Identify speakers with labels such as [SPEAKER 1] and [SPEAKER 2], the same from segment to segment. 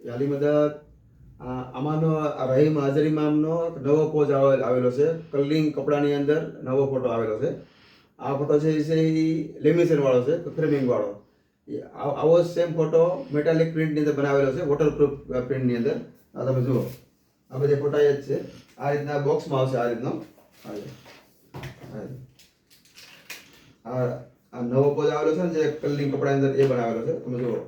[SPEAKER 1] યાલી મદદ આમાંનો રહીમ હાજરી મામનો નવો પોઝ આવેલો છે. કલિંગ કપડાની અંદર નવો ફોટો આવેલો છે. આ ફોટો છે એ લેમિનેશન વાળો છે, ફ્રેમિંગ વાળો. આવો સેમ ફોટો મેટાલિક પ્રિન્ટની અંદર બનાવેલો છે, વોટરપ્રૂફ પ્રિન્ટની અંદર. આ તમે જુઓ, આ બધા ફોટા જ છે. આ રીતના બોક્સમાં આવશે. આ રીતનો આ નવો પોઝ આવેલો છે ને, જે કલિંગ કપડાની અંદર એ બનાવેલો છે. તમે જુઓ,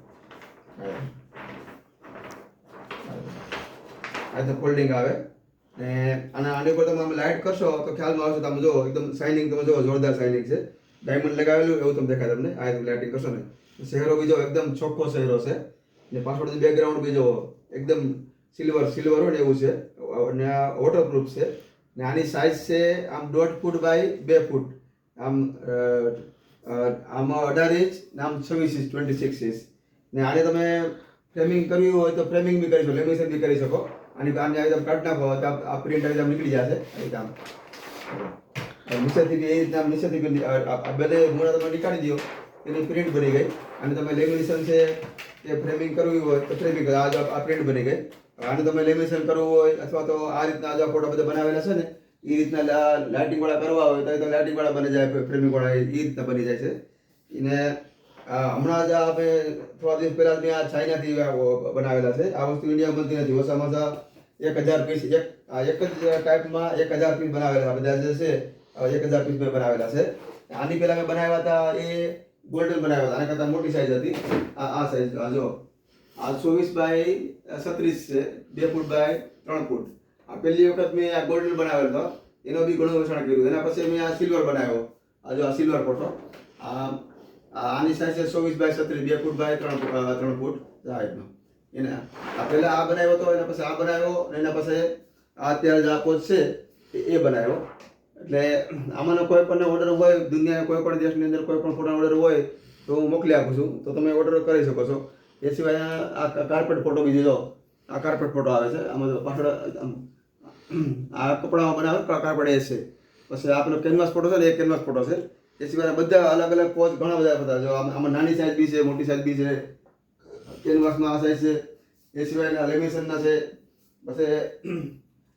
[SPEAKER 1] આ ફોલ્ડિંગ આવે ને આની ઉપર તમે આમ લાઇટ કરશો તો ખ્યાલમાં આવશે. તમે જુઓ, એકદમ શાઇનિંગ, તમે જુઓ જોરદાર શાઇનિંગ છે. ડાયમંડ લગાવેલું એવું તમને દેખાય. તમને આ રીતે લાઇટિંગ કરશો ને, શહેરો બીજો એકદમ ચોખ્ખો શહેરો છે ને પાછળ બેકગ્રાઉન્ડ બીજો એકદમ સિલ્વર હોય ને એવું છે ને આ વોટરપ્રૂફ છે ને આની સાઇઝ છે આમ 1.5 ફૂટ બાય 2 ફૂટ, આમ 18 ઇંચ ને આમ 26 ઇંચ 26 ઇંચ ને આને તમે ફ્રેમિંગ કરવી હોય તો ફ્રેમિંગ બી કરી શકો, લેમિનેશન બી કરી શકો. આની એકદમ કાઢ નાખો તો આ પ્રિન્ટ એકદમ નીકળી જશે. એકદમ નીચેથી બી એ રીતના નીચેથી બી બધે મૂળા તમે નીકાળી દો, એની પ્રિન્ટ બની ગઈ. અને તમે લેમિનેશન છે એ ફ્રેમિંગ કરવી હોય તો ફ્રેમિંગ, આ પ્રિન્ટ બની ગઈ. આને તમે લેમિનેશન કરવું હોય અથવા તો આ રીતના જો ફોટો બધા બનાવેલા છે ને એ રીતના લાઇટિંગ વાળા કરવા હોય તો લાઇટિંગ વાળા બની જાય, ફ્રેમિંગ વાળા એ રીતના બની જાય છે. એને હમણાં જ આપણે થોડા દિવસ પહેલા મેં આ ચાઇનાથી બનાવેલા છે. આ વસ્તુ ઇન્ડિયામાં બનતી નથી. ઓછામાં ઓછા 1000 પીસ, એક જ ટાઈપમાં 1000 પીસ બનાવેલા બધા જે છે, 1000 પીસ મેં બનાવેલા છે. આની પહેલા મેં બનાવ્યા હતા એ ગોલ્ડન બનાવ્યા હતા, આના કરતાં મોટી સાઈઝ હતી. આ સાઈઝ જો આ 24 બાય 36 છે, 2 ફૂટ બાય 3 ફૂટ. આ પહેલી વખત મેં આ ગોલ્ડન બનાવેલો હતો, એનો બી ઘણું વેચાણ કર્યું. એના પછી મેં આ સિલ્વર બનાવ્યો. આ જો આ સિલ્વર ફોટો, આની સાઈઝ છે 24 બાય 36, 2 ફૂટ બાય 3 ફૂટ સાઈઝનો. એને આ પહેલા આ બનાવ્યો હતો, એના પછી આ બનાવ્યો અને એના પછી આ અત્યારે આ પોઝ છે એ બનાવ્યો. એટલે આમાંનો કોઈ પણ ઓર્ડર હોય, દુનિયાના કોઈ પણ દેશની અંદર કોઈ પણ ફોટોનો ઓર્ડર હોય તો હું મોકલી આપું છું, તો તમે ઓર્ડર કરી શકો છો. એ સિવાય આ કાર્પેટ ફોટો બી જો, આ કાર્પેટ ફોટો આવે છે. આમાં પાછળ આ કપડામાં બનાવે કાર્પેટ એ છે. પછી આપણો કેનવાસ ફોટો છે ને, એ કેનવાસ ફોટો છે. એ સિવાય બધા અલગ અલગ પોઝ ઘણા બધા હતા. જો આમાં નાની સાઈઝ બી છે, મોટી સાઈઝ બી છે. કેનવાસમાં આ સાઈઝ છે. એ સિવાયના લેમિનેશનના છે. પછી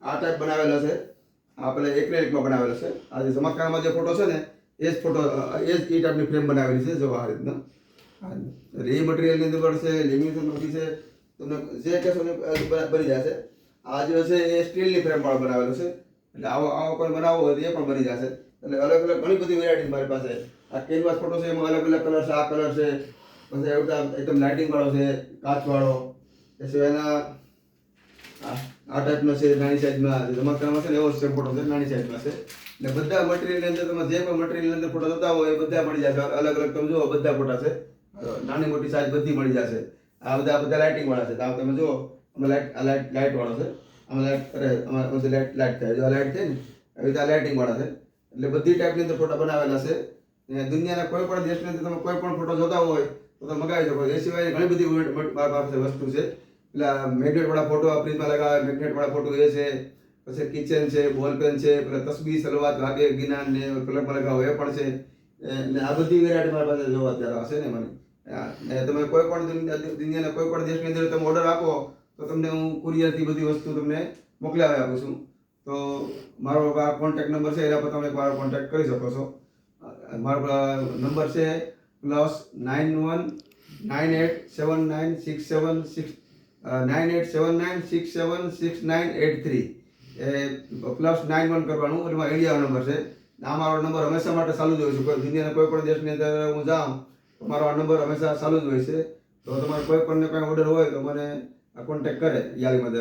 [SPEAKER 1] આ ટાઈપ બનાવેલો છે, આ પેલા એક્રેલિકમાં બનાવેલો છે. આ જે ચમત્કારમાં જે ફોટો છે ને એ જ ફોટો, એ જ ટાઈપની ફ્રેમ બનાવેલી છે. જો આ રીતના એટલે એ મટીરિયલની અંદર છે, લેમિનેશન બી છે. તમને જે કહેશો ને બની જશે. આ જે છે એ સ્ટીલની ફ્રેમ વાળો બનાવેલો છે. એટલે આવો કોઈ બનાવવો હોય તો એ પણ બની જશે. એટલે અલગ અલગ ઘણી બધી વેરાયટી મારી પાસે. આ કેનવાસ ફોટો છે, એમાં અલગ અલગ કલર છે. આ કલર છે, પછી એકદમ લાઇટિંગ વાળો છે, કાચ વાળો. એ સિવાયના આ ટાઈપનો છે, નાની સાઈઝમાં રમકડામાં છે ને એવો સેમ ફોટો છે, નાની સાઈઝમાં છે. એટલે બધા મટીરિયલની અંદર તમે જે પણ મટીરિયલની અંદર ફોટો જોતા હોય એ બધા મળી જશે. અલગ અલગ તમે જુઓ, બધા ફોટા છે, નાની મોટી સાઈઝ બધી મળી જશે. આ બધા લાઇટિંગ વાળા છે. તો તમે જુઓ, આમાં લાઇટ વાળો છે. આમાં લાઇટ કરે, આમાં બધી લાઇટ થાય. જો આ લાઇટ થાય ને એવી રીતે લાઇટિંગ વાળા છે. એટલે બધી ટાઈપની અંદર ફોટા બનાવેલા છે. દુનિયાના કોઈ પણ દેશની અંદર તમે કોઈ પણ ફોટો જોતા હોય તો તમે મગાવી શકો. એ સિવાય ઘણી બધી મારી પાસે વસ્તુ છે. એટલે મેગ્નેટ વાળા ફોટો ફ્રીજમાં લગાવે, મેગ્નેટ વાળા ફોટો એ છે. પછી કિચન છે, બોલ પેન છે, પેલા તસબીહ, સલવાત, વાગે, ગિનાન ને પ્લગમાં લગાવો એ પણ છે. એટલે આ બધી વેરાયટી મારી પાસે જોવા અત્યારે હશે ને મને. તમે કોઈ પણ દુનિયાના કોઈ પણ દેશની અંદર તમે ઓર્ડર આપો તો તમને હું કુરિયરથી બધી વસ્તુ તમને મોકલાવી આપું છું. તો મારો આ કોન્ટેક્ટ નંબર છે, એના પર તમે મારો કોન્ટેક્ટ કરી શકો છો. મારો નંબર છે +91 987967696983. એ +91 કરવાનું, એમાં ઇન્ડિયાનો નંબર છે. આ મારો નંબર હંમેશા માટે ચાલુ જ હોય છે. કોઈ દુનિયાના કોઈ પણ દેશની અંદર હું જાઉં તો મારો આ નંબર હંમેશા ચાલુ જ હોય છે. તો તમારે કોઈ પણ કંઈ ઓર્ડર હોય તો મને કોન્ટેક્ટ કરે યાલી મદદ.